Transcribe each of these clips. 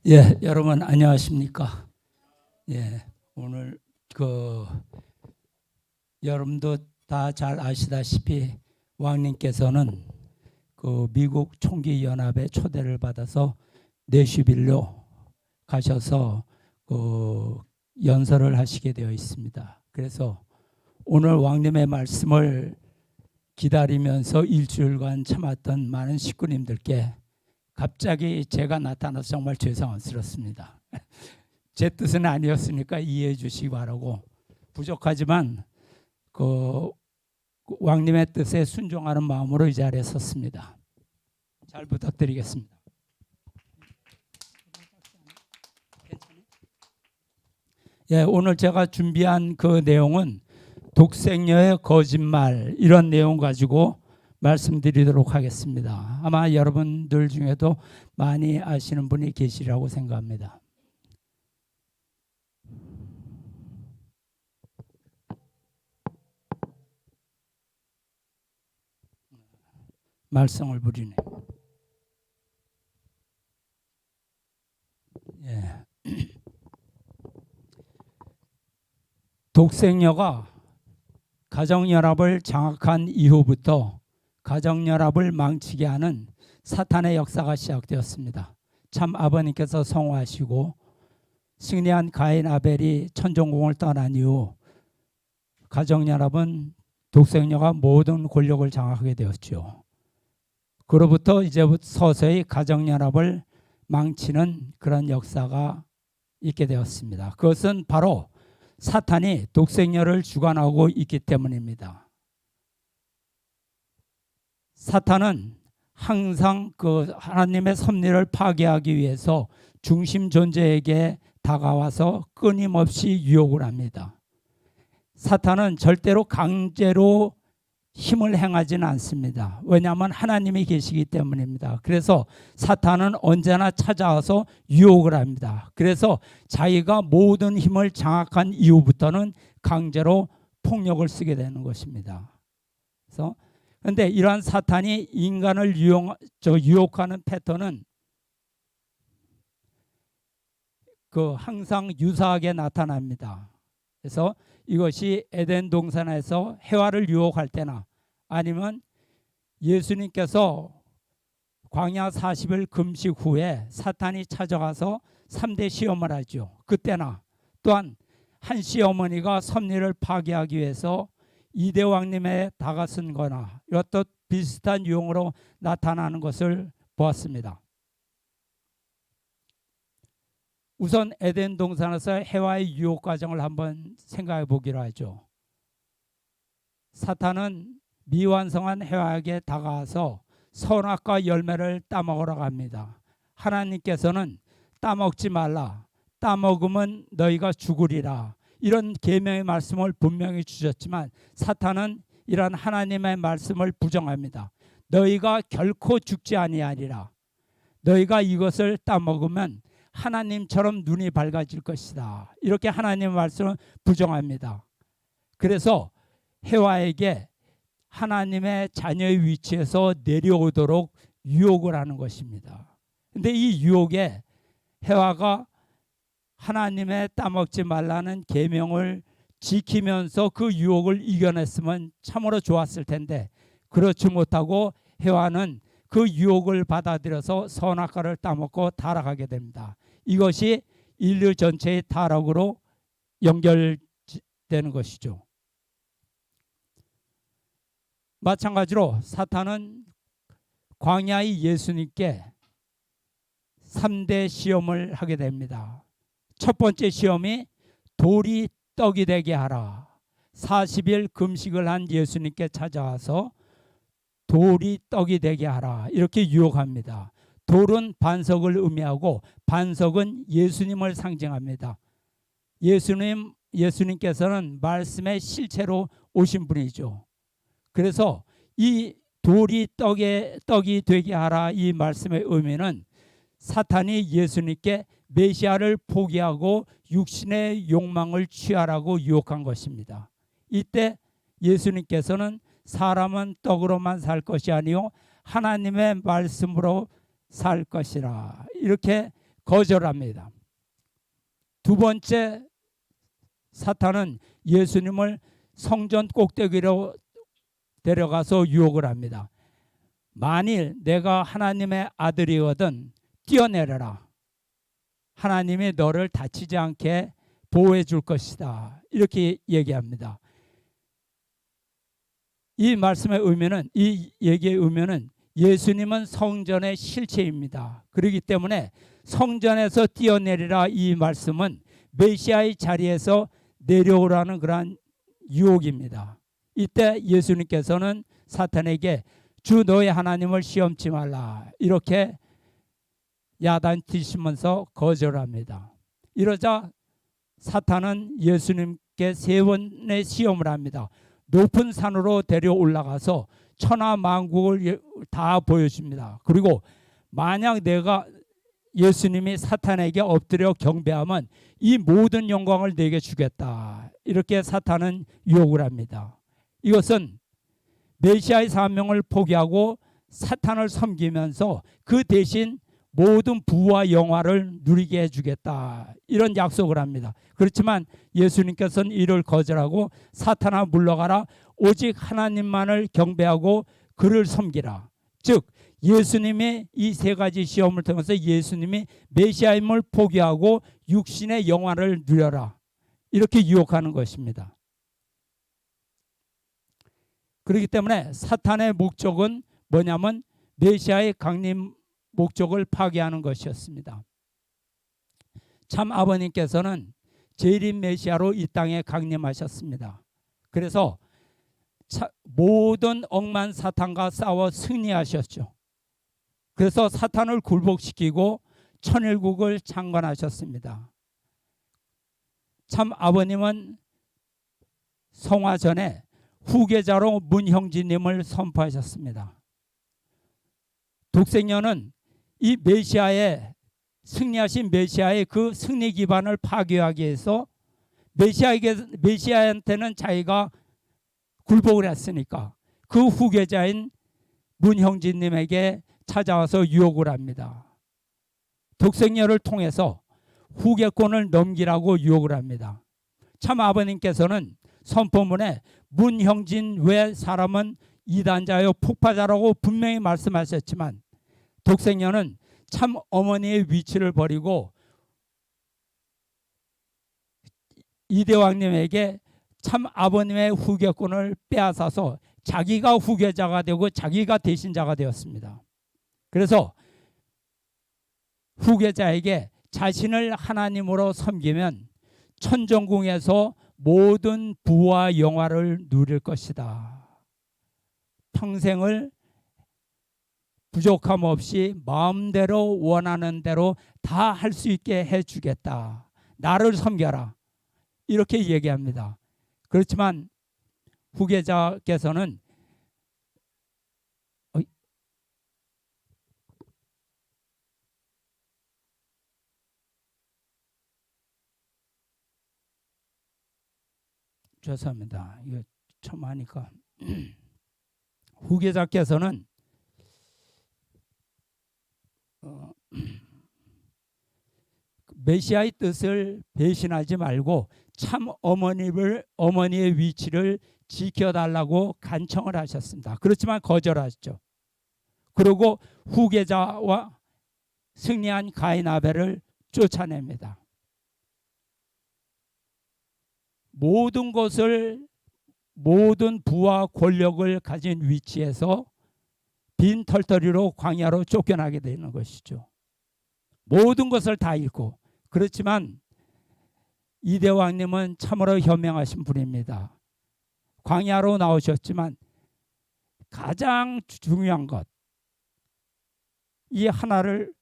예, 여러분 안녕하십니까? 예, 오늘 여러분도 다 잘 아시다시피 왕님께서는 미국 총기 연합의 초대를 받아서 내슈빌로 가셔서 연설을 하시게 되어 있습니다. 그래서 오늘 왕님의 말씀을 기다리면서 일주일간 참았던 많은 식구님들께 갑자기 제가 나타나서 정말 죄송스럽습니다. 제 뜻은 아니었으니까 이해해 주시기 바라고, 부족하지만 왕님의 뜻에 순종하는 마음으로 이 자리에 섰습니다. 잘 부탁드리겠습니다. 예, 오늘 제가 준비한 그 내용은 독생녀의 거짓말, 이런 내용 가지고 말씀드리도록 하겠습니다. 아마 여러분들 중에도 많이 아시는 분이 계시라고 생각합니다. 말썽을 부리네. 예. 독생녀가 가정연합을 장악한 이후부터 가정연합을 망치게 하는 사탄의 역사가 시작되었습니다. 참 아버님께서 성화하시고 승리한 가인 아벨이 천정궁을 떠난 이후 가정연합은 독생녀가 모든 권력을 장악하게 되었죠. 그로부터 이제부터 서서히 가정연합을 망치는 그런 역사가 있게 되었습니다. 그것은 바로 사탄이 독생녀를 주관하고 있기 때문입니다. 사탄은 항상 하나님의 섭리를 파괴하기 위해서 중심 존재에게 다가와서 끊임없이 유혹을 합니다. 사탄은 절대로 강제로 힘을 행하지는 않습니다. 왜냐하면 하나님이 계시기 때문입니다. 그래서 사탄은 언제나 찾아와서 유혹을 합니다. 그래서 자기가 모든 힘을 장악한 이후부터는 강제로 폭력을 쓰게 되는 것입니다. 그런데 이러한 사탄이 인간을 유혹하는 패턴은 항상 유사하게 나타납니다. 그래서 이것이 에덴 동산에서 해와를 유혹할 때나 아니면 예수님께서 광야 40일 금식 후에 사탄이 찾아가서 3대 시험을 하죠. 그때나 또한 한 시어머니가 섭리를 파괴하기 위해서 이대 왕님에 다가선 거나 이것도 비슷한 유형으로 나타나는 것을 보았습니다. 우선 에덴 동산에서 해와의 유혹 과정을 한번 생각해 보기로 하죠. 사탄은 미완성한 해와에게 다가와서 선악과 열매를 따먹으라고 합니다. 하나님께서는 따먹지 말라, 따먹으면 너희가 죽으리라, 이런 계명의 말씀을 분명히 주셨지만 사탄은 이런 하나님의 말씀을 부정합니다. 너희가 결코 죽지 아니하리라, 너희가 이것을 따먹으면 하나님처럼 눈이 밝아질 것이다, 이렇게 하나님의 말씀을 부정합니다. 그래서 해와에게 하나님의 자녀의 위치에서 내려오도록 유혹을 하는 것입니다. 그런데 이 유혹에 해와가 하나님의 따먹지 말라는 계명을 지키면서 그 유혹을 이겨냈으면 참으로 좋았을 텐데, 그렇지 못하고 해와는 그 유혹을 받아들여서 선악과를 따먹고 타락하게 됩니다. 이것이 인류 전체의 타락으로 연결되는 것이죠. 마찬가지로 사탄은 광야의 예수님께 3대 시험을 하게 됩니다. 첫 번째 시험이 돌이 떡이 되게 하라. 40일 금식을 한 예수님께 찾아와서 돌이 떡이 되게 하라, 이렇게 유혹합니다. 돌은 반석을 의미하고 반석은 예수님을 상징합니다. 예수님께서는 말씀의 실체로 오신 분이죠. 그래서 이 돌이 떡이 되게 하라, 이 말씀의 의미는 사탄이 예수님께 메시아를 포기하고 육신의 욕망을 취하라고 유혹한 것입니다. 이때 예수님께서는 사람은 떡으로만 살 것이 아니요 하나님의 말씀으로 살 것이라, 이렇게 거절합니다. 두 번째, 사탄은 예수님을 성전 꼭대기로 데려가서 유혹을 합니다. 만일 내가 하나님의 아들이거든 뛰어내려라. 하나님이 너를 다치지 않게 보호해 줄 것이다. 이렇게 얘기합니다. 이 말씀의 의미는, 이 얘기의 의미는 예수님은 성전의 실체입니다. 그렇기 때문에 성전에서 뛰어내리라 이 말씀은 메시아의 자리에서 내려오라는 그러한 유혹입니다. 이때 예수님께서는 사탄에게 주 너의 하나님을 시험치 말라 이렇게 야단치시면서 거절합니다. 이러자 사탄은 예수님께 세 번의 시험을 합니다. 높은 산으로 데려 올라가서 천하 만국을 다 보여줍니다. 그리고 만약 내가 예수님이 사탄에게 엎드려 경배하면 이 모든 영광을 내게 주겠다. 이렇게 사탄은 유혹을 합니다. 이것은 메시아의 사명을 포기하고 사탄을 섬기면서 그 대신 모든 부와 영화를 누리게 해주겠다. 이런 약속을 합니다. 그렇지만 예수님께서는 이를 거절하고 사탄아 물러가라. 오직 하나님만을 경배하고 그를 섬기라. 즉 예수님의 이 세 가지 시험을 통해서 예수님이 메시아임을 포기하고 육신의 영화를 누려라. 이렇게 유혹하는 것입니다. 그렇기 때문에 사탄의 목적은 뭐냐면 메시아의 강림 목적을 파괴하는 것이었습니다. 참 아버님께서는 재림 메시아로 이 땅에 강림하셨습니다. 그래서 모든 억만 사탄과 싸워 승리하셨죠. 그래서 사탄을 굴복시키고 천일국을 창건하셨습니다. 참 아버님은 성화 전에 후계자로 문형진님을 선포하셨습니다. 독생녀는 이 메시아의 승리하신 메시아의 그 승리 기반을 파괴하기 위해서 메시아한테는 자기가 굴복을 했으니까 그 후계자인 문형진님에게 찾아와서 유혹을 합니다. 독생녀를 통해서 후계권을 넘기라고 유혹을 합니다. 참 아버님께서는 선포문에 문형진 외 사람은 이단자요 폭파자라고 분명히 말씀하셨지만 독생녀는 참 어머니의 위치를 버리고 이대왕님에게 참 아버님의 후계권을 빼앗아서 자기가 후계자가 되고 자기가 대신자가 되었습니다. 그래서 후계자에게 자신을 하나님으로 섬기면 천정궁에서 모든 부와 영화를 누릴 것이다. 평생을 부족함 없이 마음대로 원하는 대로 다 할 수 있게 해주겠다. 나를 섬겨라. 이렇게 얘기합니다. 그렇지만 후계자께서는 죄송합니다. 이거 처음 하니까 후계자께서는 메시아의 뜻을 배신하지 말고 참 어머니의 위치를 지켜달라고 간청을 하셨습니다. 그렇지만 거절하셨죠. 그리고 후계자와 승리한 가인 아벨을 쫓아냅니다. 모든 것을 모든 부와 권력을 가진 위치에서 빈 털터리로 광야로 쫓겨나게 되는 것이죠. 모든 것을 다 잃고. 그렇지만 이대왕님은 참으로 현명하신 분입니다. 광야로 나오셨지만 가장 중요한 것, 이 하나를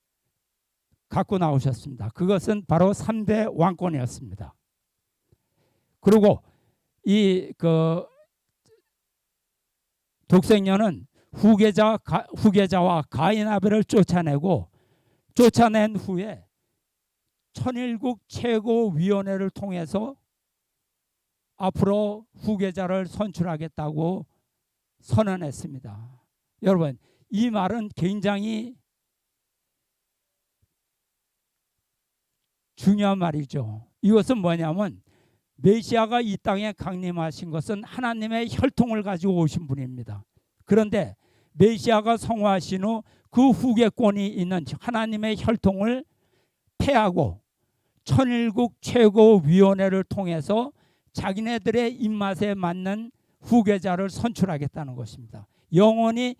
갖고 나오셨습니다. 그것은 바로 3대 왕권이었습니다. 그리고 이 독생녀는 후계자와 가인 아벨을 쫓아낸 후에 천일국 최고위원회를 통해서 앞으로 후계자를 선출하겠다고 선언했습니다. 여러분, 이 말은 굉장히 중요한 말이죠. 이것은 뭐냐면 메시아가 이 땅에 강림하신 것은 하나님의 혈통을 가지고 오신 분입니다. 그런데 메시아가 성화하신 후 그 후계권이 있는 하나님의 혈통을 폐하고 천일국 최고위원회를 통해서 자기네들의 입맛에 맞는 후계자를 선출하겠다는 것입니다. 영원히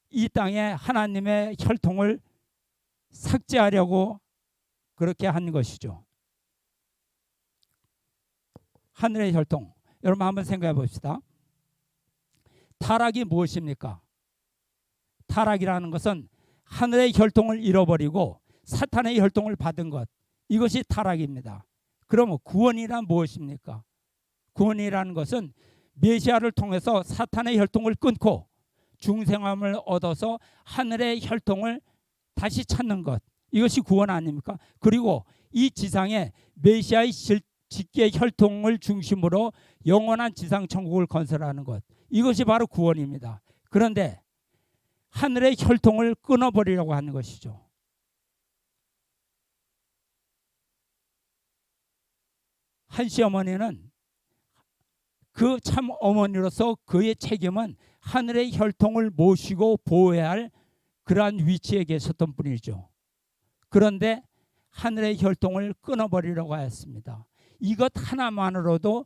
이 땅에 하나님의 혈통을 삭제하려고 그렇게 한 것이죠. 하늘의 혈통. 여러분 한번 생각해 봅시다. 타락이 무엇입니까? 타락이라는 것은 하늘의 혈통을 잃어버리고 사탄의 혈통을 받은 것. 이것이 타락입니다. 그러면 구원이란 무엇입니까? 구원이라는 것은 메시아를 통해서 사탄의 혈통을 끊고 중생함을 얻어서 하늘의 혈통을 다시 찾는 것. 이것이 구원 아닙니까? 그리고 이 지상에 메시아의 직계 혈통을 중심으로 영원한 지상 천국을 건설하는 것. 이것이 바로 구원입니다. 그런데 하늘의 혈통을 끊어버리려고 하는 것이죠. 한 시어머니는 그 참 어머니로서 그의 책임은 하늘의 혈통을 모시고 보호해야 할 그러한 위치에 계셨던 분이죠. 그런데 하늘의 혈통을 끊어버리려고 하였습니다. 이것 하나만으로도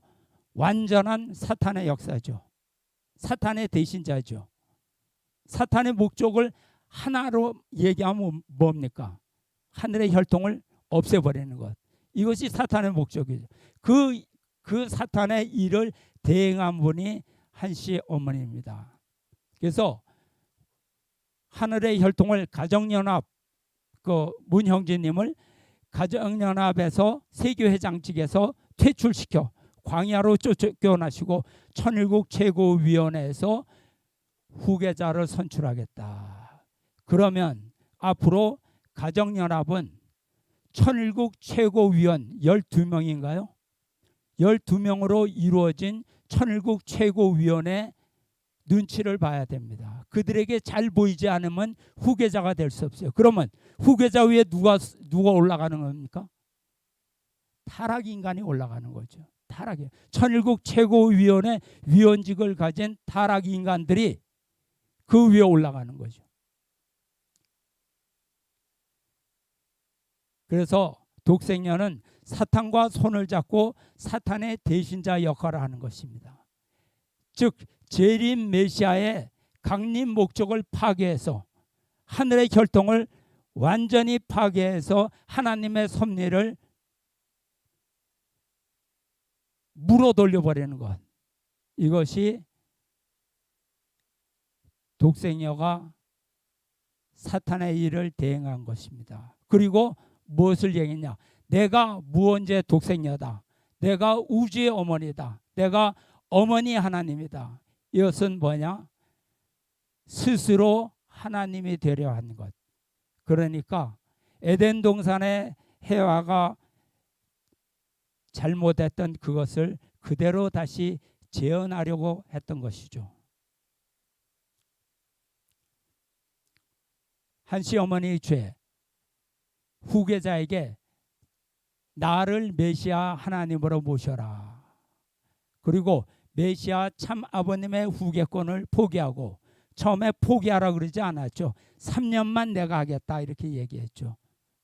완전한 사탄의 역사죠. 사탄의 대신자죠. 사탄의 목적을 하나로 얘기하면 뭡니까? 하늘의 혈통을 없애버리는 것. 이것이 사탄의 목적이죠. 그 사탄의 일을 대행한 분이 한씨 어머니입니다. 그래서 하늘의 혈통을 가정연합 문형제님을 가정연합에서 세교회장직에서 퇴출시켜 광야로 쫓겨나시고 천일국 최고위원회에서 후계자를 선출하겠다. 그러면 앞으로 가정연합은 천일국 최고위원 12명인가요? 12명으로 이루어진 천일국 최고위원회 눈치를 봐야 됩니다. 그들에게 잘 보이지 않으면 후계자가 될 수 없어요. 그러면 후계자 위에 누가 올라가는 겁니까? 타락 인간이 올라가는 거죠. 타락이에요. 천일국 최고위원회 위원직을 가진 타락 인간들이 그 위에 올라가는 거죠. 그래서 독생녀는 사탄과 손을 잡고 사탄의 대신자 역할을 하는 것입니다. 즉 재림 메시아의 강림 목적을 파괴해서 하늘의 혈통을 완전히 파괴해서 하나님의 섭리를 물어 돌려버리는 것. 이것이 독생녀가 사탄의 일을 대행한 것입니다. 그리고 무엇을 얘기했냐? 내가 무언제 독생녀다. 내가 우주의 어머니다. 내가 어머니 하나님이다. 이것은 뭐냐? 스스로 하나님이 되려 한 것. 그러니까 에덴 동산의 해와가 잘못했던 그것을 그대로 다시 재현하려고 했던 것이죠. 한씨 어머니의 죄, 후계자에게 나를 메시아 하나님으로 모셔라. 그리고 메시아 참 아버님의 후계권을 포기하고, 처음에 포기하라 그러지 않았죠. 3년만 내가 하겠다 이렇게 얘기했죠.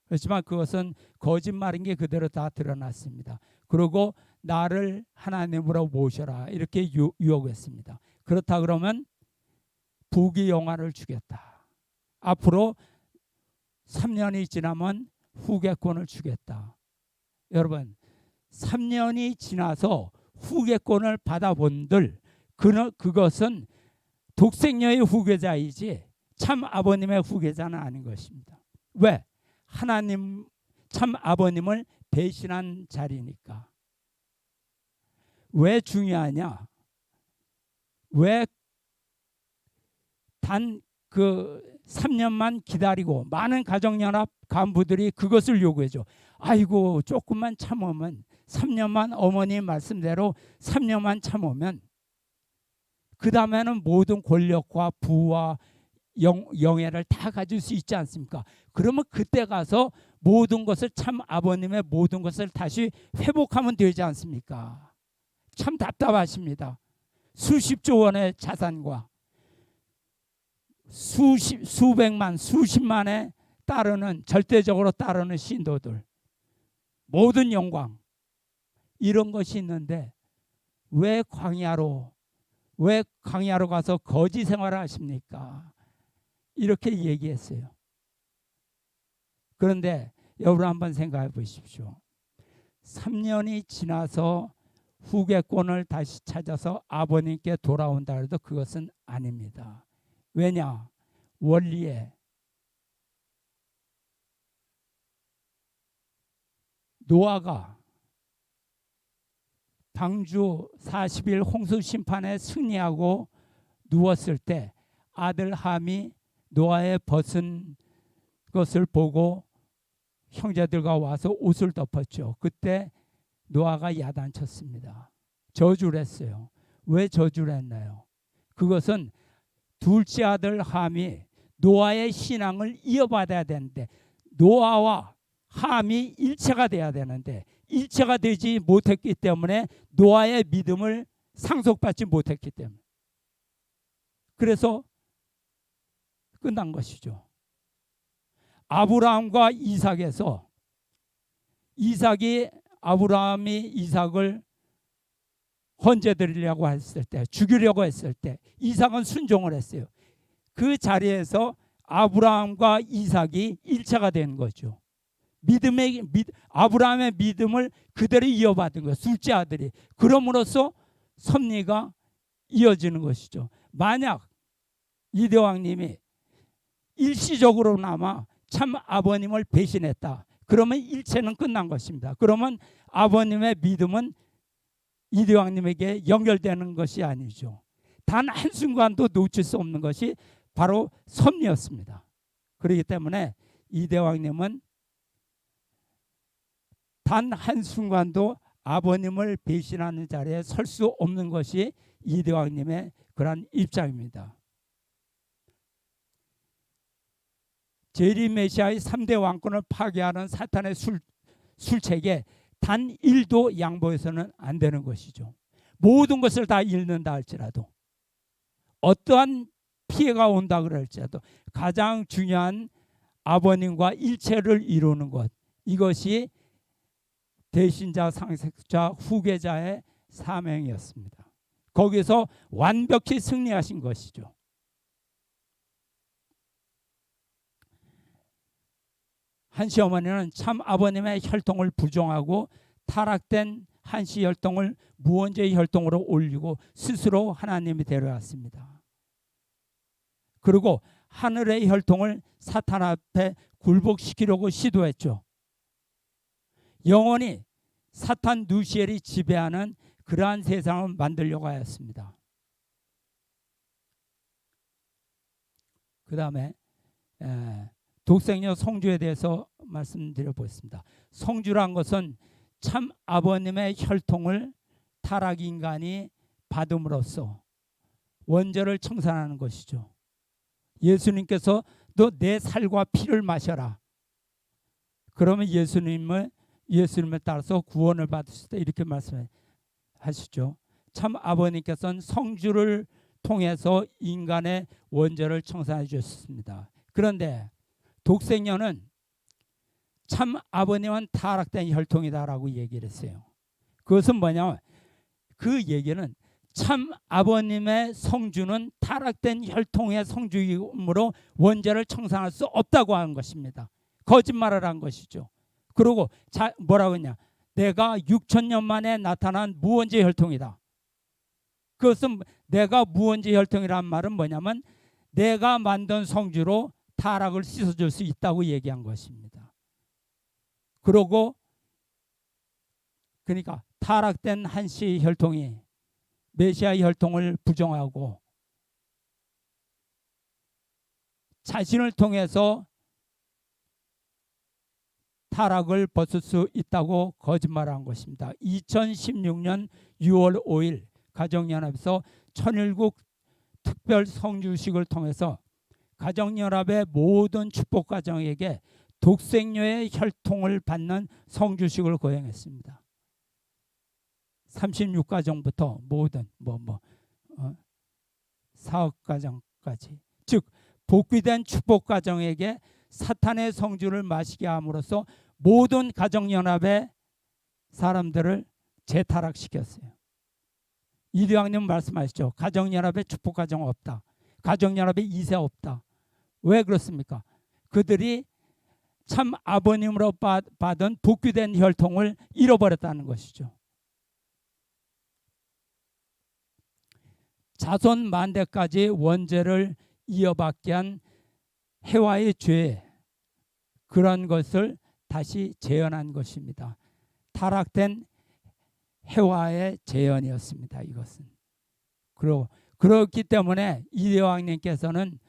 그렇지만 그것은 거짓말인 게 그대로 다 드러났습니다. 그리고 나를 하나님으로 모셔라 이렇게 유혹했습니다. 그렇다 그러면 부귀영화를 주겠다. 앞으로 3년이 지나면 후계권을 주겠다. 여러분 3년이 지나서 후계권을 받아본들 그것은 독생녀의 후계자이지 참 아버님의 후계자는 아닌 것입니다. 왜? 하나님 참 아버님을 배신한 자리니까. 왜 중요하냐? 왜 단 그 3년만 기다리고 많은 가정연합 간부들이 그것을 요구해줘. 아이고 조금만 참으면 3년만 어머니 말씀대로 3년만 참으면 그 다음에는 모든 권력과 부와 영예를 다 가질 수 있지 않습니까? 그러면 그때 가서 모든 것을 참 아버님의 모든 것을 다시 회복하면 되지 않습니까? 참 답답하십니다. 수십조 원의 자산과 수백만 수십만에 따르는 절대적으로 따르는 신도들, 모든 영광 이런 것이 있는데 왜 광야로 가서 거지 생활을 하십니까? 이렇게 얘기했어요. 그런데 여러분 한번 생각해 보십시오. 3년이 지나서 후계권을 다시 찾아서 아버님께 돌아온다 해도 그것은 아닙니다. 왜냐? 원리에 노아가 방주 40일 홍수 심판에 승리하고 누웠을 때 아들 함이 노아의 벗은 것을 보고 형제들과 와서 옷을 덮었죠. 그때 노아가 야단쳤습니다. 저주를 했어요. 왜 저주를 했나요? 그것은 둘째 아들 함이 노아의 신앙을 이어받아야 되는데 노아와 함이 일체가 돼야 되는데 일체가 되지 못했기 때문에 노아의 믿음을 상속받지 못했기 때문에 그래서 끝난 것이죠. 아브라함과 이삭에서 아브라함이 이삭을 헌제 드리려고 했을 때, 죽이려고 했을 때 이삭은 순종을 했어요. 그 자리에서 아브라함과 이삭이 일체가 된 거죠. 아브라함의 믿음을 그대로 이어받은 거예요. 둘째 아들이. 그럼으로써 섭리가 이어지는 것이죠. 만약 이대왕님이 일시적으로나마 참 아버님을 배신했다. 그러면 일체는 끝난 것입니다. 그러면 아버님의 믿음은 이대왕님에게 연결되는 것이 아니죠. 단 한순간도 놓칠 수 없는 것이 바로 섭리였습니다. 그렇기 때문에 이대왕님은 단 한순간도 아버님을 배신하는 자리에 설 수 없는 것이 이대왕님의 그러한 입장입니다. 재림 메시아의 3대 왕권을 파괴하는 사탄의 술책에 단 1도 양보해서는 안 되는 것이죠. 모든 것을 다 잃는다 할지라도 어떠한 피해가 온다 그럴지라도 가장 중요한 아버님과 일체를 이루는 것, 이것이 대신자, 상속자, 후계자의 사명이었습니다. 거기서 완벽히 승리하신 것이죠. 한시 어머니는 참 아버님의 혈통을 부정하고 타락된 한시 혈통을 무원죄의 혈통으로 올리고 스스로 하나님이 데려왔습니다. 그리고 하늘의 혈통을 사탄 앞에 굴복시키려고 시도했죠. 영원히 사탄 누시엘이 지배하는 그러한 세상을 만들려고 하였습니다. 그 다음에 독생녀 성주에 대해서 말씀드려 보겠습니다. 성주란 것은 참 아버님의 혈통을 타락 인간이 받음으로써 원죄를 청산하는 것이죠. 예수님께서 너 내 살과 피를 마셔라. 그러면 예수님을 따라서 구원을 받을 수 있다. 이렇게 말씀하시죠. 참 아버님께서는 성주를 통해서 인간의 원죄를 청산해 주셨습니다. 그런데 독생녀는 참 아버님은 타락된 혈통이다라고 얘기를 했어요. 그것은 뭐냐면 그 얘기는 참 아버님의 성주는 타락된 혈통의 성주이므로 원죄를 청산할 수 없다고 하는 것입니다. 거짓말을 한 것이죠. 그리고 뭐라고 했냐? 내가 6,000년 만에 나타난 무원죄 혈통이다. 그것은 내가 무원죄 혈통이란 말은 뭐냐면 내가 만든 성주로 타락을 씻어줄 수 있다고 얘기한 것입니다. 그러니까 타락된 한시 혈통이 메시아 혈통을 부정하고 자신을 통해서 타락을 벗을 수 있다고 거짓말한 것입니다. 2016년 6월 5일 가정연합에서 천일국 특별 성주식을 통해서 가정연합의 모든 축복 가정에게 독생녀의 혈통을 받는 성주식을 거행했습니다. 36가정부터 모든 사억가정까지, 즉 복귀된 축복가정에게 사탄의 성주를 마시게 함으로써 모든 가정연합의 사람들을 재타락시켰어요. 이대왕님 말씀하시죠. 가정연합에 축복가정 없다. 가정연합에 이세 없다. 왜 그렇습니까? 그들이 참 아버님으로 받은 복귀된 혈통을 잃어버렸다는 것이죠. 자손 만대까지 원죄를 이어받게 한 해와의 죄, 그런 것을 다시 재현한 것입니다. 타락된 해와의 재현이었습니다. 이것은. 그렇기 때문에 이대왕님께서는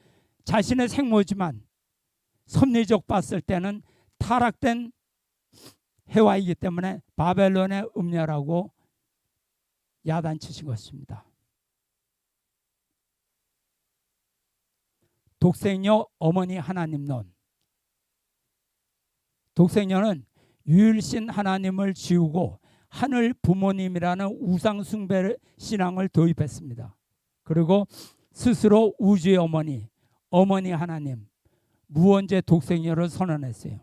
자신의 생모지만 섭리적 봤을 때는 타락된 해와이기 때문에 바벨론의 음녀라고 야단치신 것입니다. 독생녀 어머니 하나님론. 독생녀는 유일신 하나님을 지우고 하늘 부모님이라는 우상 숭배 신앙을 도입했습니다. 그리고 스스로 우주의 어머니 하나님, 무원죄 독생녀를 선언했어요.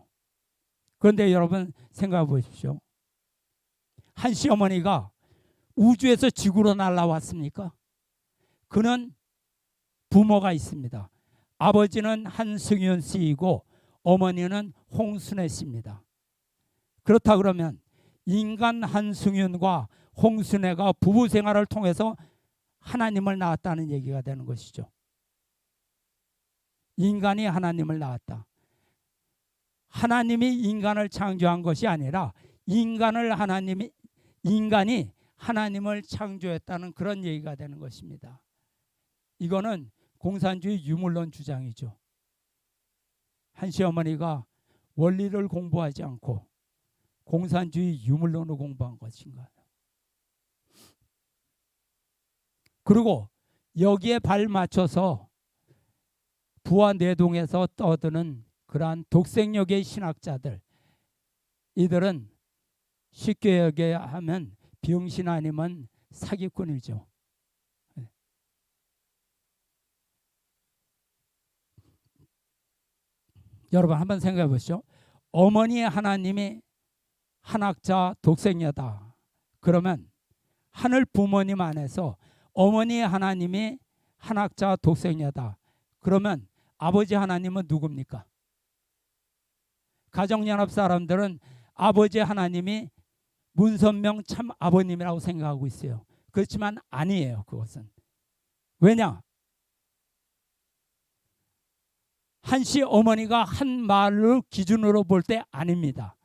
그런데 여러분 생각해 보십시오. 한 시어머니가 우주에서 지구로 날아왔습니까? 그는 부모가 있습니다. 아버지는 한승윤 씨이고 어머니는 홍순애 씨입니다. 그렇다 그러면 인간 한승윤과 홍순애가 부부 생활을 통해서 하나님을 낳았다는 얘기가 되는 것이죠. 인간이 하나님을 낳았다. 하나님이 인간을 창조한 것이 아니라 인간이 하나님을 창조했다는 그런 얘기가 되는 것입니다. 이거는 공산주의 유물론 주장이죠. 한 시어머니가 원리를 공부하지 않고 공산주의 유물론을 공부한 것인가요? 그리고 여기에 발 맞춰서 부안내동에서 떠드는 그러한 독생력의 신학자들, 이들은 쉽게 얘기하면 병신 아니면 사기꾼이죠. 여러분 한번 생각해 보시죠. 어머니 하나님이 한학자 독생녀다. 그러면 하늘 부모님 안에서 어머니 하나님이 한학자 독생녀다. 그러면 아버지 하나님은 누굽니까? 가정연합 사람들은 아버지 하나님이 문선명 참 아버님이라고 생각하고 있어요. 그렇지만 아니에요. 그것은. 왜냐? 한시 어머니가 한 말을 기준으로 볼 때 아닙니다.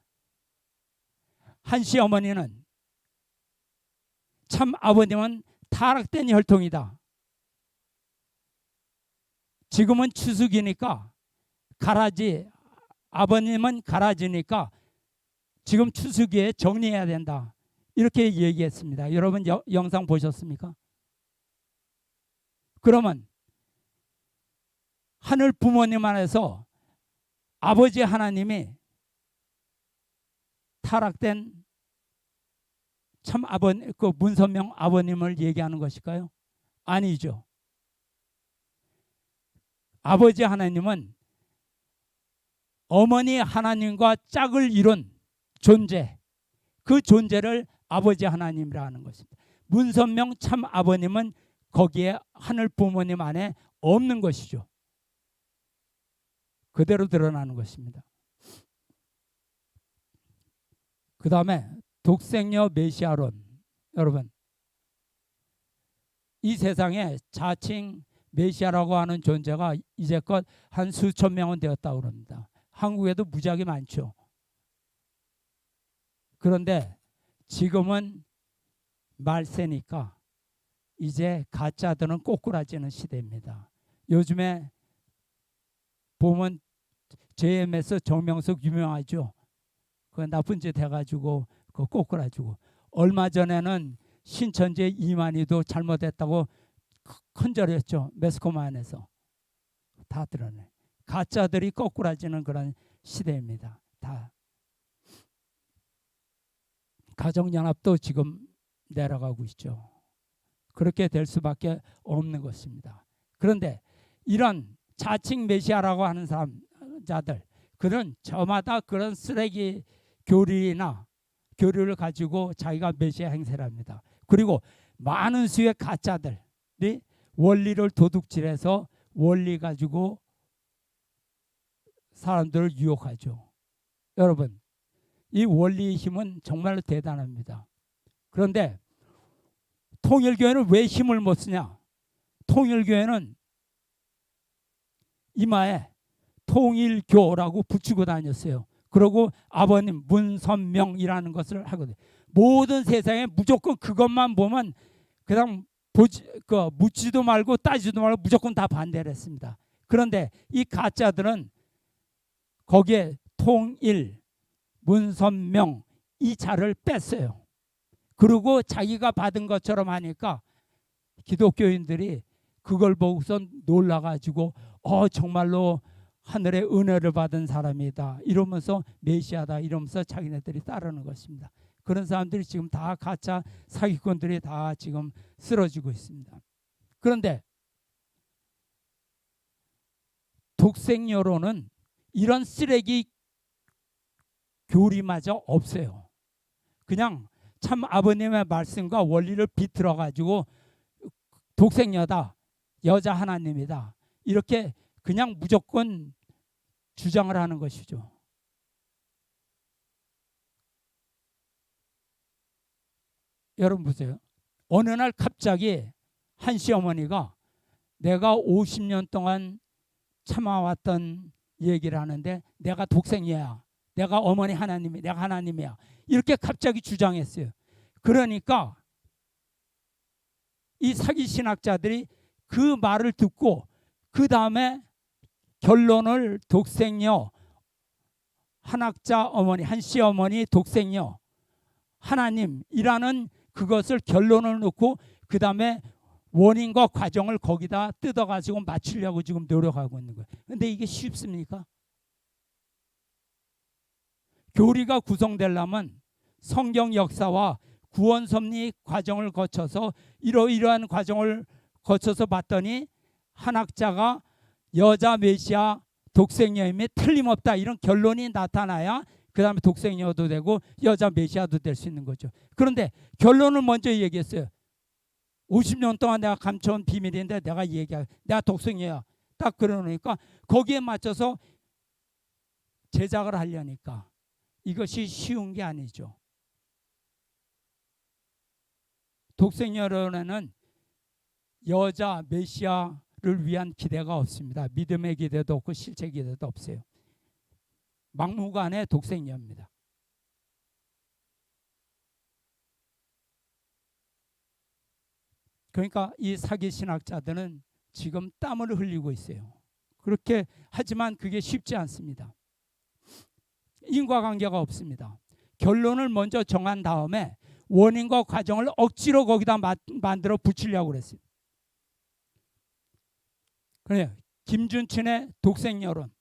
한시 어머니는 참 아버님은 타락된 혈통이다. 지금은 추수기니까 가라지, 아버님은 가라지니까 지금 추수기에 정리해야 된다. 이렇게 얘기했습니다. 여러분 영상 보셨습니까? 그러면 하늘 부모님 안에서 아버지 하나님이 타락된 참 아버님, 그 문선명 아버님을 얘기하는 것일까요? 아니죠. 아버지 하나님은 어머니 하나님과 짝을 이룬 존재, 그 존재를 아버지 하나님이라 하는 것입니다. 문선명 참 아버님은 거기에 하늘 부모님 안에 없는 것이죠. 그대로 드러나는 것입니다. 그 다음에 독생녀 메시아론. 여러분, 이 세상에 자칭 메시아라고 하는 존재가 이제껏 한 수천 명은 되었다고 합니다. 한국에도 무지하게 많죠. 그런데 지금은 말세니까 이제 가짜들은 꼬꾸라지는 시대입니다. 요즘에 보면 JMS 정명석 유명하죠. 그 나쁜 짓 해가지고 그 꼬꾸라지고, 얼마 전에는 신천지 이만희도 잘못했다고 큰절했죠. 매스컴 안에서 다 드러내. 가짜들이 거꾸라지는 그런 시대입니다. 다 가정연합도 지금 내려가고 있죠. 그렇게 될 수밖에 없는 것입니다. 그런데 이런 자칭 메시아라고 하는 사람자들, 그런 저마다 그런 쓰레기 교리를 가지고 자기가 메시아 행세를 합니다. 그리고 많은 수의 가짜들이 원리를 도둑질해서 원리 가지고 사람들을 유혹하죠. 여러분, 이 원리의 힘은 정말로 대단합니다. 그런데 통일교회는 왜 힘을 못 쓰냐? 통일교회는 이마에 통일교라고 붙이고 다녔어요. 그리고 아버님 문선명이라는 것을 하거든요. 모든 세상에 무조건 그것만 보면 그냥 묻지도 말고 따지도 말고 무조건 다 반대를 했습니다. 그런데 이 가짜들은 거기에 통일, 문선명 이 자를 뺐어요. 그리고 자기가 받은 것처럼 하니까 기독교인들이 그걸 보고서 놀라가지고 정말로 하늘의 은혜를 받은 사람이다 이러면서 메시아다 이러면서 자기네들이 따르는 것입니다. 그런 사람들이 지금 다 가짜 사기꾼들이 다 지금 쓰러지고 있습니다. 그런데 독생여론은 이런 쓰레기 교리마저 없어요. 그냥 참 아버님의 말씀과 원리를 비틀어 가지고 독생여다, 여자 하나님이다 이렇게 그냥 무조건 주장을 하는 것이죠. 여러분 보세요. 어느 날 갑자기 한 시어머니가 내가 50년 동안 참아왔던 얘기를 하는데 내가 독생이야. 내가 어머니 하나님이, 내가 하나님이야. 이렇게 갑자기 주장했어요. 그러니까 이 사기 신학자들이 그 말을 듣고 그 다음에 결론을 독생녀, 한학자 어머니, 한씨 어머니 독생녀, 하나님이라는 그것을 결론을 놓고 그 다음에 원인과 과정을 거기다 뜯어가지고 맞추려고 지금 노력하고 있는 거예요. 그런데 이게 쉽습니까? 교리가 구성되려면 성경 역사와 구원 섭리 과정을 거쳐서 이러이러한 과정을 거쳐서 봤더니 한학자가 여자 메시아 독생녀임에 틀림없다 이런 결론이 나타나야 그 다음에 독생녀도 되고 여자 메시아도 될 수 있는 거죠. 그런데 결론을 먼저 얘기했어요. 50년 동안 내가 감춰온 비밀인데 내가 독생녀야 딱 그러니까 거기에 맞춰서 제작을 하려니까 이것이 쉬운 게 아니죠. 독생여론에는 여자 메시아를 위한 기대가 없습니다. 믿음의 기대도 없고 실제 기대도 없어요. 막무가내 독생녀입니다. 그러니까 이 사기 신학자들은 지금 땀을 흘리고 있어요. 그렇게 하지만 그게 쉽지 않습니다. 인과관계가 없습니다. 결론을 먼저 정한 다음에 원인과 과정을 억지로 거기다 만들어 붙이려고 그랬어요. 그래요. 김준춘의 독생여론.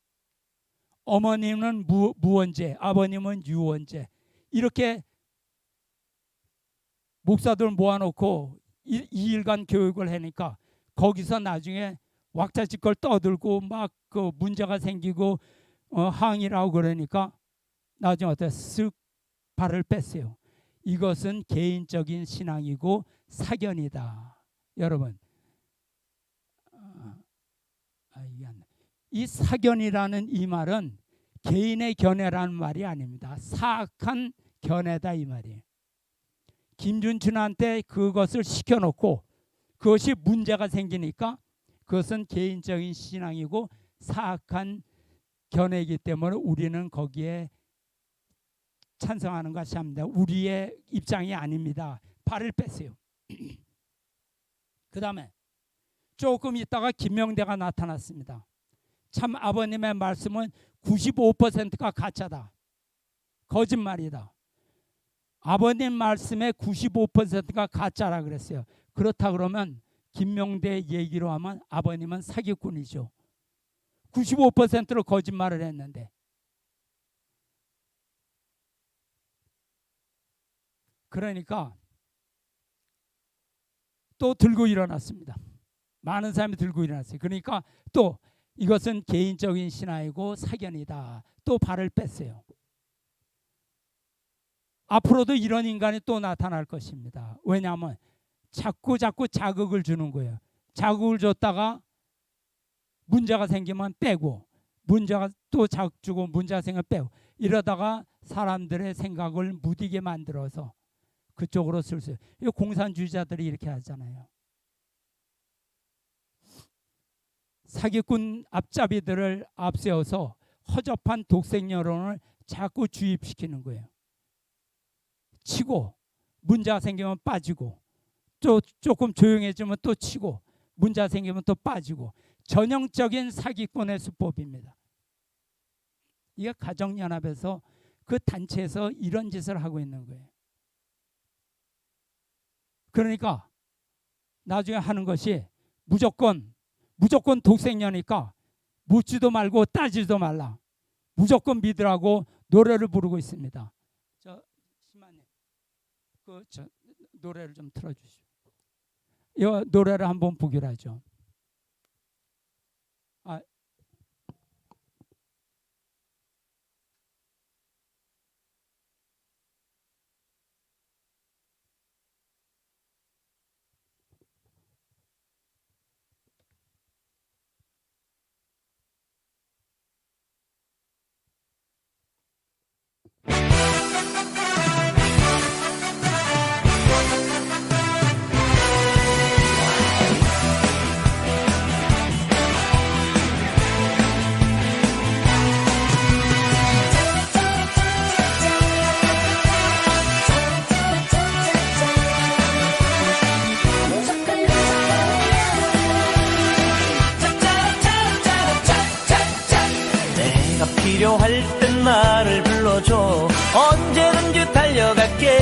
어머님은 무원죄, 아버님은 유원죄. 이렇게 목사들 모아놓고 2일간 교육을 하니까 거기서 나중에 왁자지껄 떠들고 막 그 문제가 생기고 항의를 하고 그러니까 나중에 어때 쓱 발을 뺐어요. 이것은 개인적인 신앙이고 사견이다. 여러분, 이 사견이라는 이 말은 개인의 견해라는 말이 아닙니다. 사악한 견해다 이 말이에요. 김준춘한테 그것을 시켜놓고 그것이 문제가 생기니까 그것은 개인적인 신앙이고 사악한 견해이기 때문에 우리는 거기에 찬성하는 것이 아닙니다. 우리의 입장이 아닙니다. 발을 뺐어요. 그 다음에 조금 있다가 김명대가 나타났습니다. 참 아버님의 말씀은 95%가 가짜다. 거짓말이다. 아버님 말씀의 95%가 가짜라 그랬어요. 그렇다 그러면 김명대 얘기로 하면 아버님은 사기꾼이죠. 95%로 거짓말을 했는데 그러니까 또 들고 일어났습니다. 많은 사람이 들고 일어났어요. 그러니까 또 이것은 개인적인 신화이고 사견이다. 또 발을 뺐어요. 앞으로도 이런 인간이 또 나타날 것입니다. 왜냐하면 자꾸 자극을 주는 거예요. 자극을 줬다가 문제가 생기면 빼고, 문제가 또 자극 주고 문제가 생기면 빼고, 이러다가 사람들의 생각을 무디게 만들어서 그쪽으로 쓸 수 있어요. 이 공산주의자들이 이렇게 하잖아요. 사기꾼 앞잡이들을 앞세워서 허접한 독색 여론을 자꾸 주입시키는 거예요. 치고 문제가 생기면 빠지고, 또 조금 조용해지면 또 치고, 문제가 생기면 또 빠지고, 전형적인 사기꾼의 수법입니다. 이게 가정연합에서 그 단체에서 이런 짓을 하고 있는 거예요. 그러니까 나중에 하는 것이 무조건 독생녀니까 묻지도 말고 따지도 말라. 무조건 믿으라고 노래를 부르고 있습니다. 저 심한님, 저 노래를 좀 틀어주시오. 이 노래를 한번 보기로 하죠. 필요할 땐 나를 불러줘. 언제든지 달려갈게.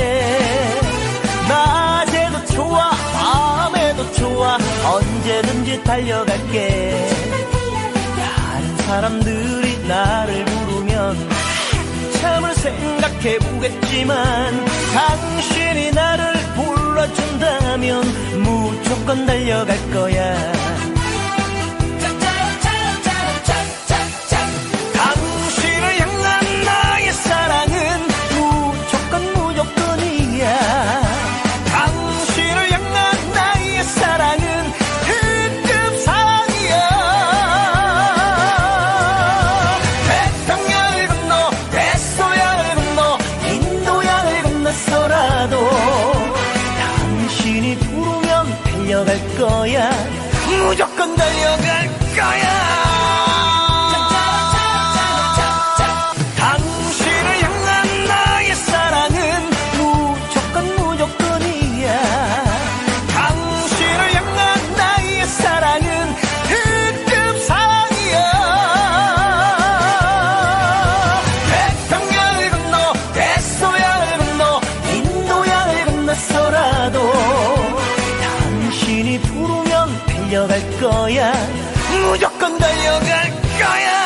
낮에도 좋아 밤에도 좋아 언제든지 달려갈게. 다른 사람들이 나를 부르면 한참을 생각해보겠지만 당신이 나를 불러준다면 무조건 달려갈 거야. 달려갈 거야. 무조건 달려갈 거야. 당신을 향한 나의 사랑은 무조건이야. 당신을 향한 나의 사랑은 특급 사랑이야. 태평양을 건너 대서양을 건너 인도양을 건너서라도 당신이 부르면 달려갈 거야. 무조건 달려갈 거야.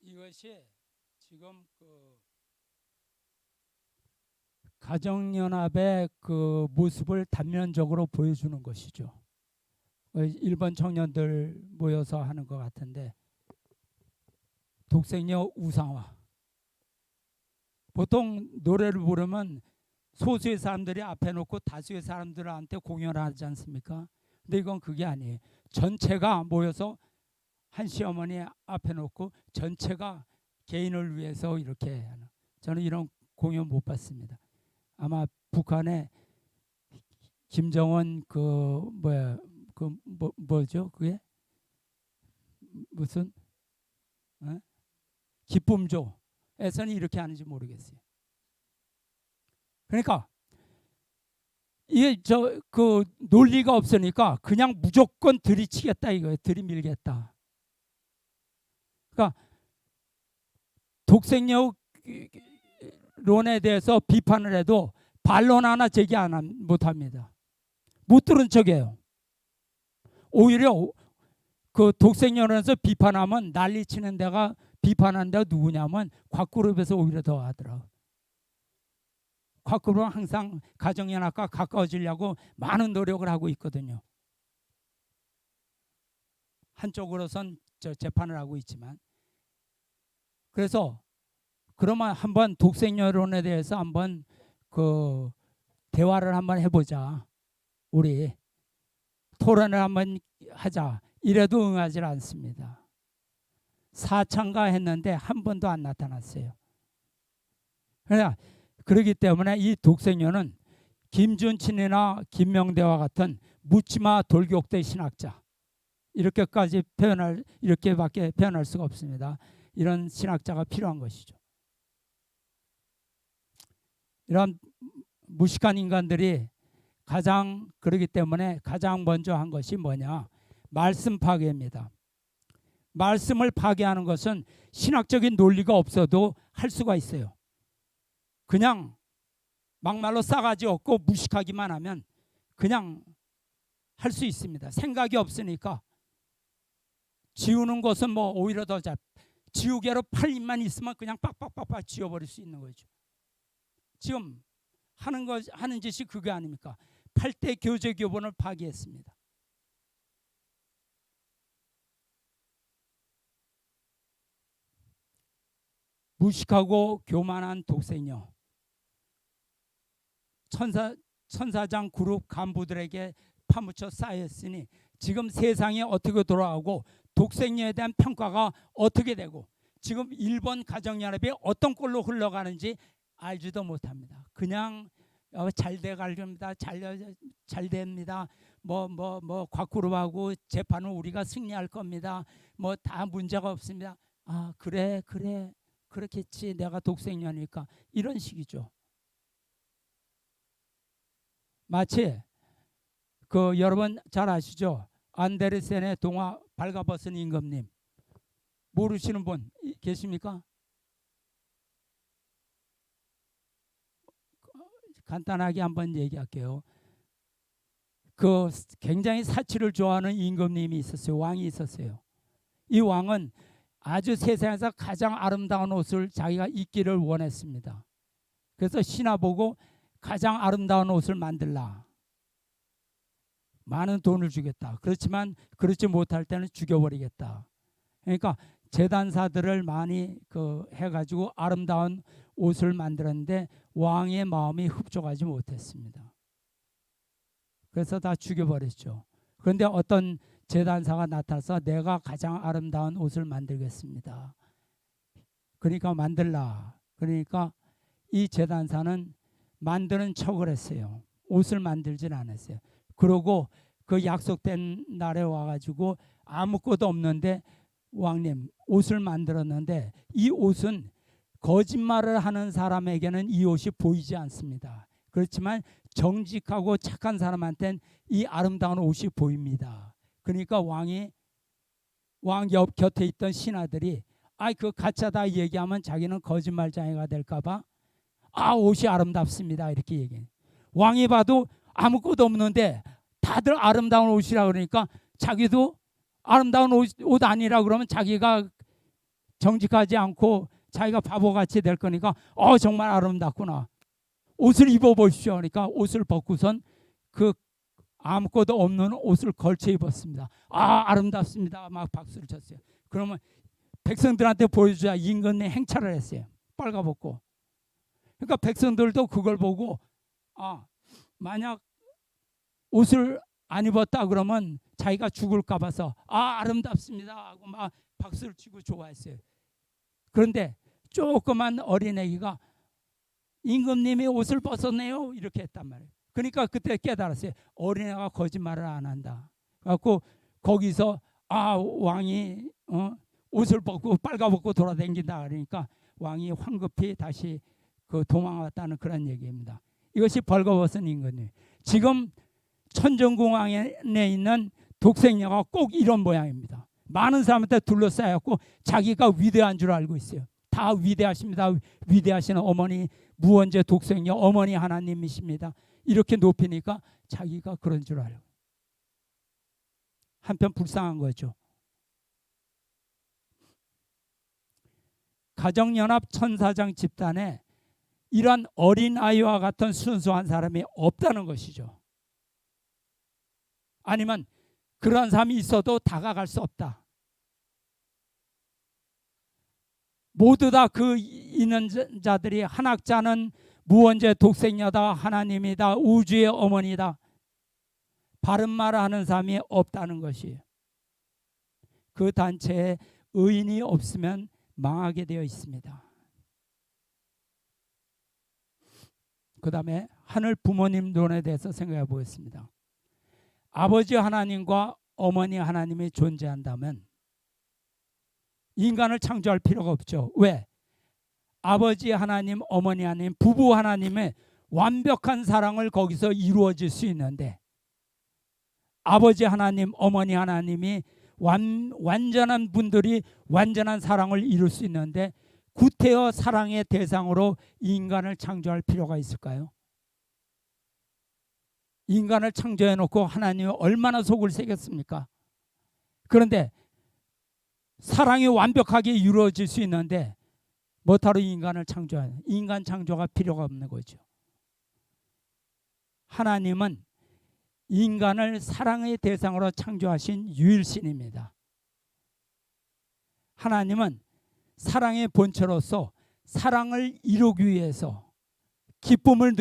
이것이 지금 가정연합의 그 모습을 단면적으로 보여주는 것이죠. 일본 청년들 모여서 하는 것 같은데, 독생녀 우상화. 보통 노래를 부르면 소수의 사람들이 앞에 놓고 다수의 사람들한테 공연하지 않습니까? 근데 이건 그게 아니에요. 전체가 모여서 한 시어머니 앞에 놓고 전체가 개인을 위해서 이렇게 하는. 저는 이런 공연 못 봤습니다. 아마 북한에 김정은 뭐죠 그게 무슨 기쁨조에서는 이렇게 하는지 모르겠어요. 그러니까 이게 그 논리가 없으니까 그냥 무조건 들이치겠다 이거예요. 들이밀겠다. 그러니까 독생녀론에 대해서 비판을 해도 반론 하나 제기 못합니다. 못 들은 척해요. 오히려 그 독생연에서 비판하면 난리치는 데가 비판한 데가 누구냐면 곽그룹에서 오히려 더 하더라고요. 곽그룹은 항상 가정연합과 가까워지려고 많은 노력을 하고 있거든요. 한쪽으로선 재판을 하고 있지만, 그래서 그러면 한번 독생여론에 대해서 한번 그 대화를 한번 해보자, 우리 토론을 한번 하자, 이래도 응하지 않습니다. 4차인가 했는데 한 번도 안 나타났어요. 그렇기 때문에 이 독생여는 김준친이나 김명대와 같은 묻지마 돌격대 신학자, 이렇게밖에 표현할 수가 없습니다. 이런 신학자가 필요한 것이죠. 이런 무식한 인간들이 그렇기 때문에 가장 먼저 한 것이 뭐냐? 말씀 파괴입니다. 말씀을 파괴하는 것은 신학적인 논리가 없어도 할 수가 있어요. 그냥 막말로 싸가지 없고 무식하기만 하면 그냥 할 수 있습니다. 생각이 없으니까 지우는 것은 뭐 오히려 더 지우개로 팔 입만 있으면 그냥 빡빡빡빡 지워버릴 수 있는 거죠. 지금 하는 짓이 그게 아닙니까? 8대 교제 교본을 파기했습니다. 무식하고 교만한 독생녀, 천사장 그룹 간부들에게 파묻혀 쌓였으니 지금 세상이 어떻게 돌아가고 독생녀에 대한 평가가 어떻게 되고 지금 일본 가정연합이 어떤 꼴로 흘러가는지 알지도 못합니다. 그냥 잘 돼갑니다. 잘 됩니다. 곽그룹하고 재판은 우리가 승리할 겁니다. 뭐 다 문제가 없습니다. 아 그래 그렇겠지, 내가 독생녀니까, 이런 식이죠. 마치 여러분 잘 아시죠? 안데르센의 동화 발가벗은 임금님, 모르시는 분 계십니까? 간단하게 한번 얘기할게요. 굉장히 사치를 좋아하는 임금님이 있었어요. 왕이 있었어요. 이 왕은 아주 세상에서 가장 아름다운 옷을 자기가 입기를 원했습니다. 그래서 신하 보고 가장 아름다운 옷을 만들라, 많은 돈을 주겠다. 그렇지만 그렇지 못할 때는 죽여버리겠다. 그러니까 제단사들을 많이 해가지고 아름다운 옷을 만들었는데 왕의 마음이 흡족하지 못했습니다. 그래서 다 죽여버렸죠. 그런데 어떤 제단사가 나타나서 내가 가장 아름다운 옷을 만들겠습니다. 그러니까 만들라. 그러니까 이 제단사는 만드는 척을 했어요. 옷을 만들진 않았어요. 그러고 그 약속된 날에 와가지고 아무것도 없는데, 왕님 옷을 만들었는데 이 옷은 거짓말을 하는 사람에게는 이 옷이 보이지 않습니다. 그렇지만 정직하고 착한 사람한테는 이 아름다운 옷이 보입니다. 그러니까 왕 옆 곁에 있던 신하들이 그 가짜다 얘기하면 자기는 거짓말장애가 될까봐 옷이 아름답습니다 이렇게 얘기해요. 왕이 봐도 아무것도 없는데 다들 아름다운 옷이라 그러니까 자기도 아름다운 옷 아니라 그러면 자기가 정직하지 않고 자기가 바보같이 될 거니까 정말 아름답구나, 옷을 입어보십시오. 그러니까 옷을 벗고선 아무것도 없는 옷을 걸쳐 입었습니다. 아름답습니다. 막 박수를 쳤어요. 그러면 백성들한테 보여주자 임금님 행차를 했어요. 빨가벗고. 그러니까 백성들도 그걸 보고 만약 옷을 안 입었다 그러면 자기가 죽을까 봐서 아름답습니다 하고 막 박수를 치고 좋아했어요. 그런데 조그만 어린애기가 임금님이 옷을 벗었네요 이렇게 했단 말이에요. 그러니까 그때 깨달았어요. 어린애가 거짓말을 안 한다. 그래갖고 거기서 왕이 옷을 벗고 빨가벗고 돌아다닌다 그러니까 왕이 황급히 다시 도망왔다는 그런 얘기입니다. 이것이 벌거벗은 임금님. 지금 천정궁왕에 있는 독생녀가 꼭 이런 모양입니다. 많은 사람한테 둘러싸였고 자기가 위대한 줄 알고 있어요. 다 위대하십니다. 위대하신 어머니, 무원죄 독생녀 어머니 하나님이십니다. 이렇게 높이니까 자기가 그런 줄 알고. 한편 불쌍한 거죠. 가정연합 천사장 집단에 이런 어린아이와 같은 순수한 사람이 없다는 것이죠. 아니면 그런 사람이 있어도 다가갈 수 없다. 모두 다 그 있는 자들이 한 학자는 무원죄 독생녀다, 하나님이다, 우주의 어머니다. 바른 말을 하는 사람이 없다는 것이에요. 그 단체에 의인이 없으면 망하게 되어 있습니다. 그 다음에 하늘 부모님론에 대해서 생각해 보겠습니다. 아버지 하나님과 어머니 하나님이 존재한다면 인간을 창조할 필요가 없죠. 왜? 아버지 하나님, 어머니 하나님, 부부 하나님의 완벽한 사랑을 거기서 이루어질 수 있는데 아버지 하나님, 어머니 하나님이 완전한 분들이 완전한 사랑을 이룰 수 있는데 구태여 사랑의 대상으로 인간을 창조할 필요가 있을까요? 인간을 창조해놓고 하나님이 얼마나 속을 새겼습니까? 그런데 사랑이 완벽하게 이루어질 수 있는데 뭐하러 인간을 창조하냐? 인간 창조가 필요가 없는 거죠. 하나님은 인간을 사랑의 대상으로 창조하신 유일신입니다. 하나님은 사랑의 본체로서 사랑을 이루기 위해서 기쁨을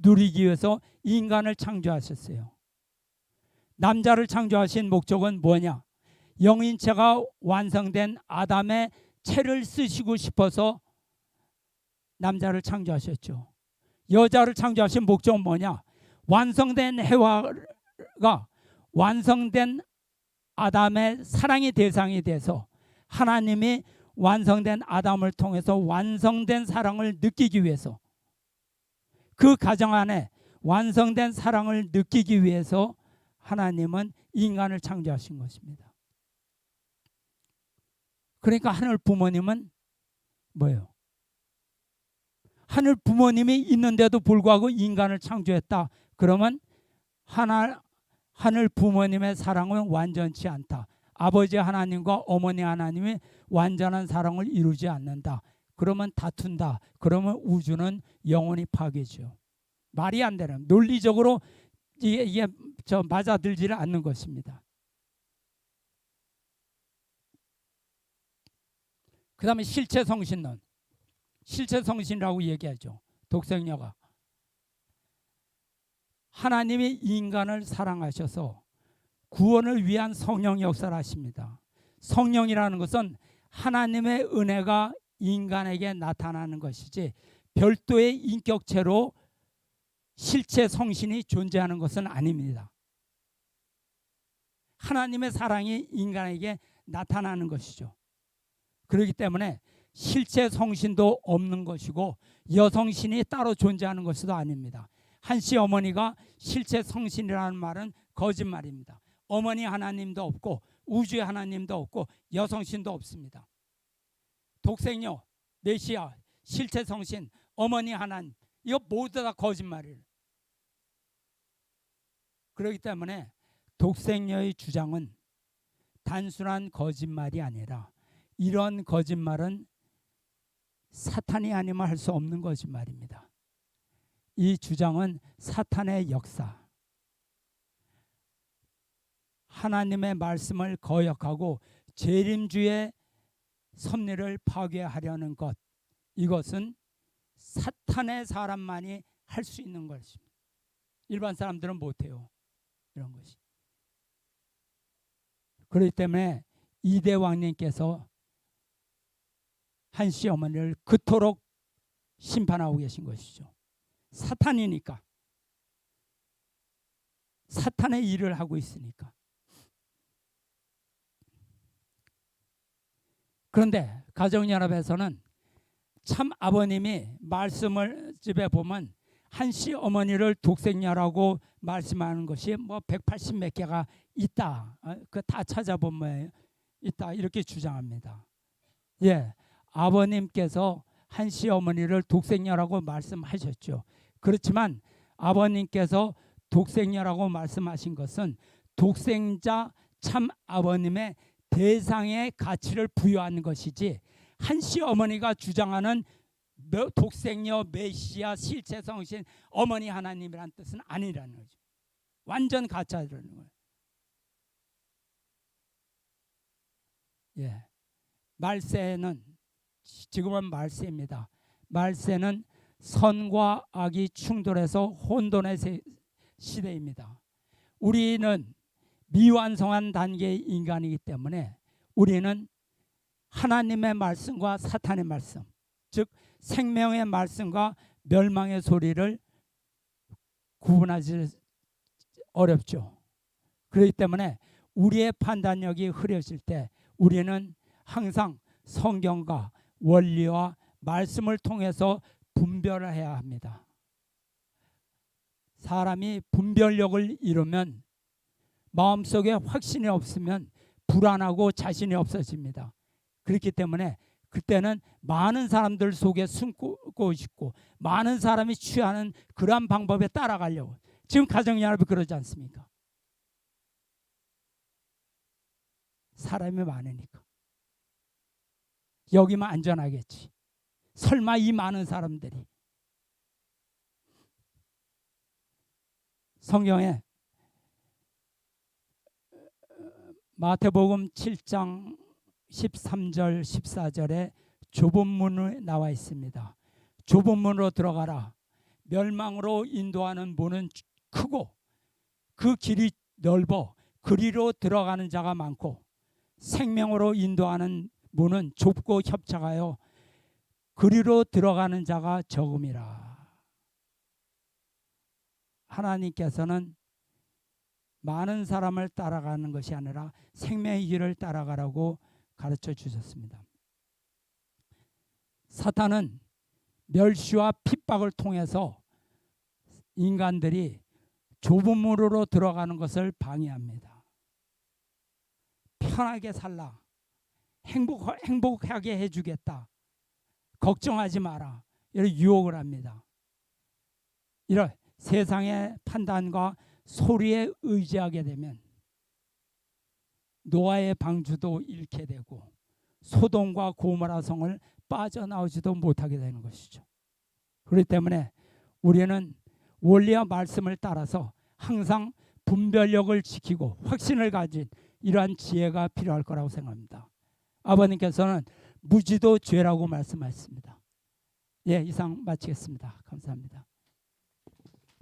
누리기 위해서 인간을 창조하셨어요. 남자를 창조하신 목적은 뭐냐? 영인체가 완성된 아담의 채를 쓰시고 싶어서 남자를 창조하셨죠. 여자를 창조하신 목적은 뭐냐? 완성된 해와가 완성된 아담의 사랑의 대상이 돼서 하나님이 완성된 아담을 통해서 완성된 사랑을 느끼기 위해서 그 가정 안에 완성된 사랑을 느끼기 위해서 하나님은 인간을 창조하신 것입니다. 그러니까 하늘 부모님은 뭐예요? 하늘 부모님이 있는데도 불구하고 인간을 창조했다. 그러면 하늘 부모님의 사랑은 완전치 않다. 아버지 하나님과 어머니 하나님이 완전한 사랑을 이루지 않는다. 그러면 다툰다. 그러면 우주는 영원히 파괴죠. 말이 안 되는, 논리적으로 이게 맞아들지를 않는 것입니다. 그 다음에 실체성신론. 실체성신이라고 얘기하죠. 독생녀가. 하나님이 인간을 사랑하셔서 구원을 위한 성령 역사를 하십니다. 성령이라는 것은 하나님의 은혜가 인간에게 나타나는 것이지 별도의 인격체로 실체 성신이 존재하는 것은 아닙니다. 하나님의 사랑이 인간에게 나타나는 것이죠. 그렇기 때문에 실체 성신도 없는 것이고 여성신이 따로 존재하는 것도 아닙니다. 한씨 어머니가 실체 성신이라는 말은 거짓말입니다. 어머니 하나님도 없고 우주의 하나님도 없고 여성신도 없습니다. 독생녀, 메시아, 실체 성신, 어머니 하나님, 이거 모두 다 거짓말이에요. 그렇기 때문에 독생녀의 주장은 단순한 거짓말이 아니라 이런 거짓말은 사탄이 아니면 할 수 없는 거짓말입니다. 이 주장은 사탄의 역사, 하나님의 말씀을 거역하고 재림주의 섭리를 파괴하려는 것, 이것은 사탄의 사람만이 할 수 있는 것입니다. 일반 사람들은 못해요. 이런 것이. 그렇기 때문에 이대 왕님께서 한씨 어머니를 그토록 심판하고 계신 것이죠. 사탄이니까. 사탄의 일을 하고 있으니까. 그런데 가정연합에서는 참 아버님이 말씀을 집에 보면 한씨 어머니를 독생녀라고 말씀하는 것이 뭐 180몇 개가 있다. 그 다 찾아보면 있다. 이렇게 주장합니다. 예, 아버님께서 한 시어머니를 독생녀라고 말씀하셨죠. 그렇지만 아버님께서 독생녀라고 말씀하신 것은 독생자 참 아버님의 대상의 가치를 부여하는 것이지, 한 시어머니가 주장하는 독생녀 메시아 실체 성신 어머니 하나님이란 뜻은 아니라는 거죠. 완전 가짜라는 거예요. 예. 말세는, 지금은 말세입니다. 말세는 선과 악이 충돌해서 혼돈의 시대입니다. 우리는 미완성한 단계의 인간이기 때문에 우리는 하나님의 말씀과 사탄의 말씀, 즉 생명의 말씀과 멸망의 소리를 구분하기 어렵죠. 그렇기 때문에 우리의 판단력이 흐려질 때 우리는 항상 성경과 원리와 말씀을 통해서 분별을 해야 합니다. 사람이 분별력을 잃으면, 마음속에 확신이 없으면 불안하고 자신이 없어집니다. 그렇기 때문에 그때는 많은 사람들 속에 숨고 싶고 많은 사람이 취하는 그러한 방법에 따라가려고. 지금 가정연합이 그러지 않습니까? 사람이 많으니까 여기만 안전하겠지. 설마 이 많은 사람들이. 성경에 마태복음 7장 13절 14절에 좁은 문에 나와 있습니다. 좁은 문으로 들어가라. 멸망으로 인도하는 문은 크고 그 길이 넓어 그리로 들어가는 자가 많고, 생명으로 인도하는 문은 좁고 협착하여 그리로 들어가는 자가 적음이라. 하나님께서는 많은 사람을 따라가는 것이 아니라 생명의 길을 따라가라고 가르쳐 주셨습니다. 사탄은 멸시와 핍박을 통해서 인간들이 좁은 문으로 들어가는 것을 방해합니다. 편하게 살라, 행복하게 해주겠다, 걱정하지 마라, 이런 유혹을 합니다. 이런 세상의 판단과 소리에 의지하게 되면 노아의 방주도 잃게 되고 소돔과 고모라 성을 빠져나오지도 못하게 되는 것이죠. 그렇기 때문에 우리는 원리와 말씀을 따라서 항상 분별력을 지키고 확신을 가진 이러한 지혜가 필요할 거라고 생각합니다. 아버님께서는 무지도 죄라고 말씀하셨습니다. 예, 이상 마치겠습니다. 감사합니다.